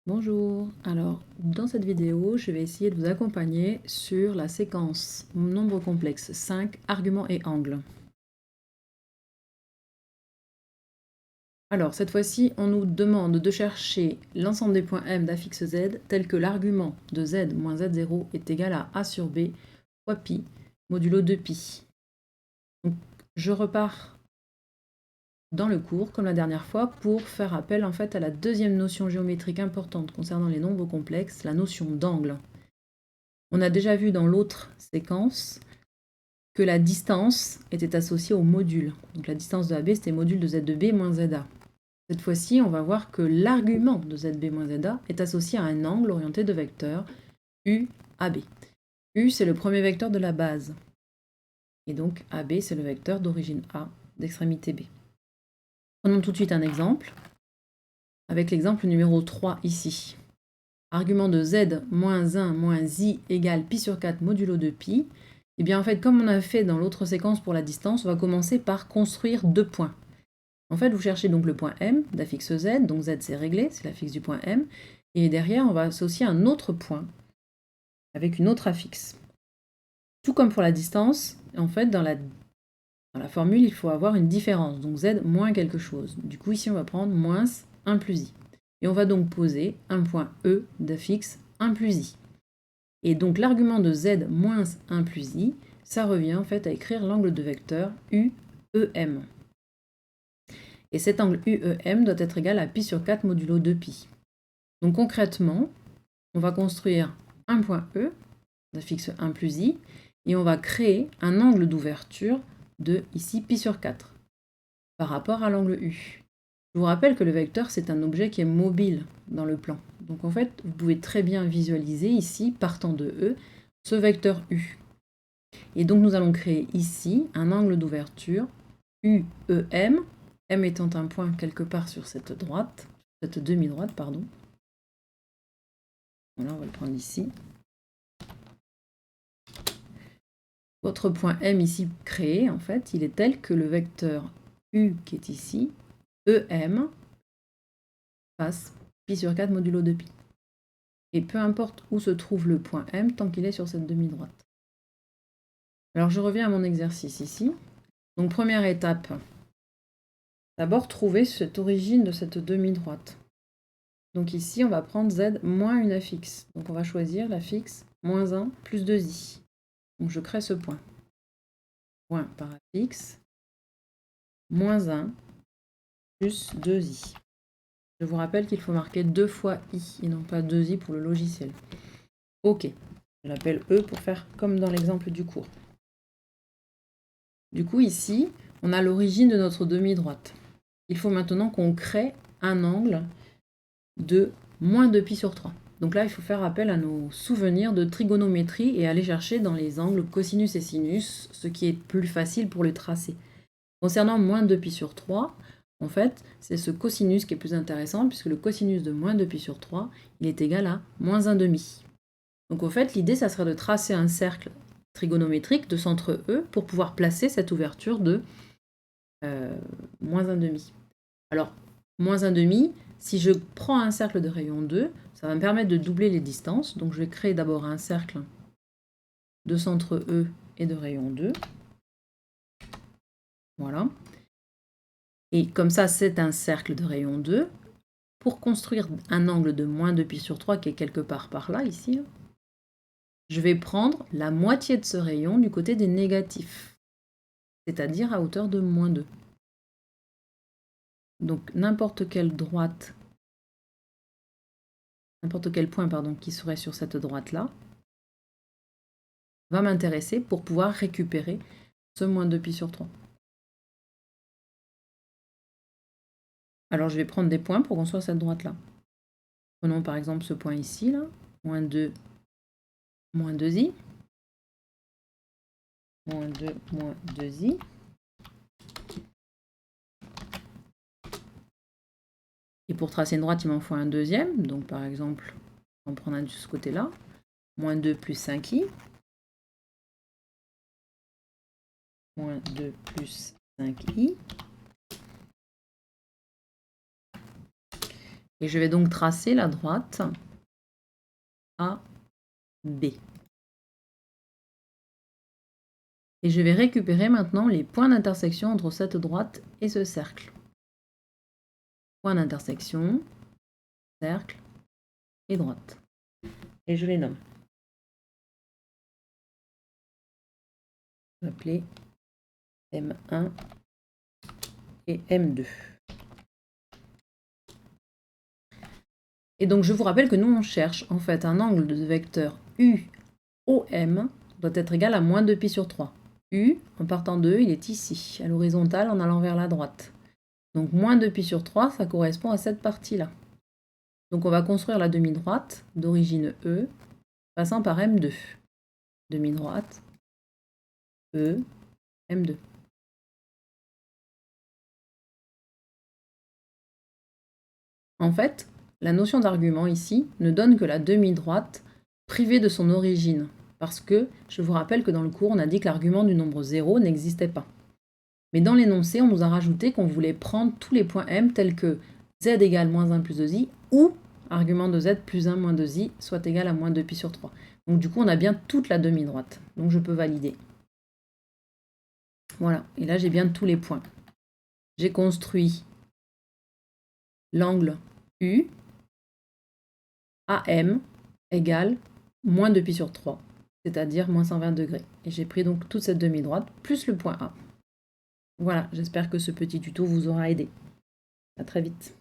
Bonjour, alors dans cette vidéo, je vais essayer de vous accompagner sur la séquence nombre complexe 5, arguments et angles. Alors cette fois-ci, on nous demande de chercher l'ensemble des points M d'afx z tel que l'argument de z moins z0 est égal à a sur b fois pi modulo 2pi. Donc je repars dans le cours, comme la dernière fois, pour faire appel en fait à la deuxième notion géométrique importante concernant les nombres complexes, la notion d'angle. On a déjà vu dans l'autre séquence que la distance était associée au module. Donc la distance de AB, c'était module de Z de B moins ZA. Cette fois-ci, on va voir que l'argument de ZB moins ZA est associé à un angle orienté de vecteur UAB. U, c'est le premier vecteur de la base. Et donc AB, c'est le vecteur d'origine A d'extrémité B. Prenons tout de suite un exemple, avec l'exemple numéro 3 ici. Argument de Z moins 1 moins I égale pi sur 4 modulo de pi. Et bien en fait, comme on a fait dans l'autre séquence pour la distance, on va commencer par construire deux points. En fait, vous cherchez donc le point M d'affixe Z, donc Z c'est réglé, c'est l'affixe du point M, et derrière on va associer un autre point avec une autre affixe. Tout comme pour la distance, en fait dans la formule il faut avoir une différence, donc Z moins quelque chose. Du coup ici on va prendre moins 1 plus I. Et on va donc poser un point E d'affixe 1 plus I. Et donc l'argument de Z moins 1 plus I, ça revient en fait à écrire l'angle de vecteur UEM. Et cet angle UEM doit être égal à pi sur 4 modulo 2pi. Donc concrètement, on va construire un point E, d'affixe 1 plus I, et on va créer un angle d'ouverture de, ici, pi sur 4, par rapport à l'angle U. Je vous rappelle que le vecteur, c'est un objet qui est mobile dans le plan. Donc en fait, vous pouvez très bien visualiser ici, partant de E, ce vecteur U. Et donc nous allons créer ici un angle d'ouverture UEM, M étant un point quelque part sur cette droite, cette demi-droite, pardon. Voilà, on va le prendre ici. Votre point M ici créé, en fait, il est tel que le vecteur U qui est ici, EM, fasse pi sur 4 modulo de pi. Et peu importe où se trouve le point M, tant qu'il est sur cette demi-droite. Alors je reviens à mon exercice ici. Donc première étape, d'abord trouver cette origine de cette demi-droite. Donc ici, on va prendre Z moins une affixe. Donc on va choisir l'affixe moins 1 plus 2i. Donc je crée ce point. Point par affixe, moins 1 plus 2i. Je vous rappelle qu'il faut marquer 2 fois i et non pas 2i pour le logiciel. Ok, je l'appelle E pour faire comme dans l'exemple du cours. Du coup ici, on a l'origine de notre demi-droite. Il faut maintenant qu'on crée un angle de moins 2pi sur 3. Donc là, il faut faire appel à nos souvenirs de trigonométrie et aller chercher dans les angles cosinus et sinus, ce qui est plus facile pour les tracer. Concernant moins 2pi sur 3, en fait, c'est ce cosinus qui est plus intéressant, puisque le cosinus de moins 2pi sur 3, il est égal à moins 1 demi. Donc en fait, l'idée, ça serait de tracer un cercle trigonométrique de centre E pour pouvoir placer cette ouverture de moins 1 demi. Alors, moins 1 demi, si je prends un cercle de rayon 2, ça va me permettre de doubler les distances. Donc je vais créer d'abord un cercle de centre E et de rayon 2. Voilà. Et comme ça, c'est un cercle de rayon 2. Pour construire un angle de moins 2pi sur 3 qui est quelque part par là, ici, je vais prendre la moitié de ce rayon du côté des négatifs, c'est-à-dire à hauteur de moins 2. Donc n'importe quelle droite, n'importe quel point qui serait sur cette droite-là, va m'intéresser pour pouvoir récupérer ce moins 2pi sur 3. Alors je vais prendre des points pour construire cette droite-là. Prenons par exemple ce point ici, là, moins 2, moins 2i, moins 2, moins 2i. Et pour tracer une droite, il m'en faut un deuxième. Donc par exemple, on va prendre un de ce côté-là, moins 2 plus 5i, moins 2 plus 5i. Et je vais donc tracer la droite AB. Et je vais récupérer maintenant les points d'intersection entre cette droite et ce cercle. Point d'intersection, cercle et droite. Et je les nomme. Je vais appeler M1 et M2. Et donc je vous rappelle que nous on cherche en fait un angle de vecteur UOM doit être égal à moins 2π sur 3. U, en partant de E, il est ici, à l'horizontale en allant vers la droite. Donc moins 2π sur 3, ça correspond à cette partie-là. Donc on va construire la demi-droite d'origine E, passant par M2. Demi-droite, E, M2. En fait, la notion d'argument ici ne donne que la demi-droite privée de son origine, parce que je vous rappelle que dans le cours, on a dit que l'argument du nombre 0 n'existait pas. Mais dans l'énoncé, on nous a rajouté qu'on voulait prendre tous les points m tels que z égale moins 1 plus 2i, ou argument de z plus 1 moins 2i soit égal à moins 2π sur 3. Donc du coup, on a bien toute la demi-droite. Donc je peux valider. Voilà, et là j'ai bien tous les points. J'ai construit l'angle U, AM égale moins 2π sur 3, c'est-à-dire moins 120 degrés. Et j'ai pris donc toute cette demi-droite plus le point A. Voilà, j'espère que ce petit tuto vous aura aidé. À très vite.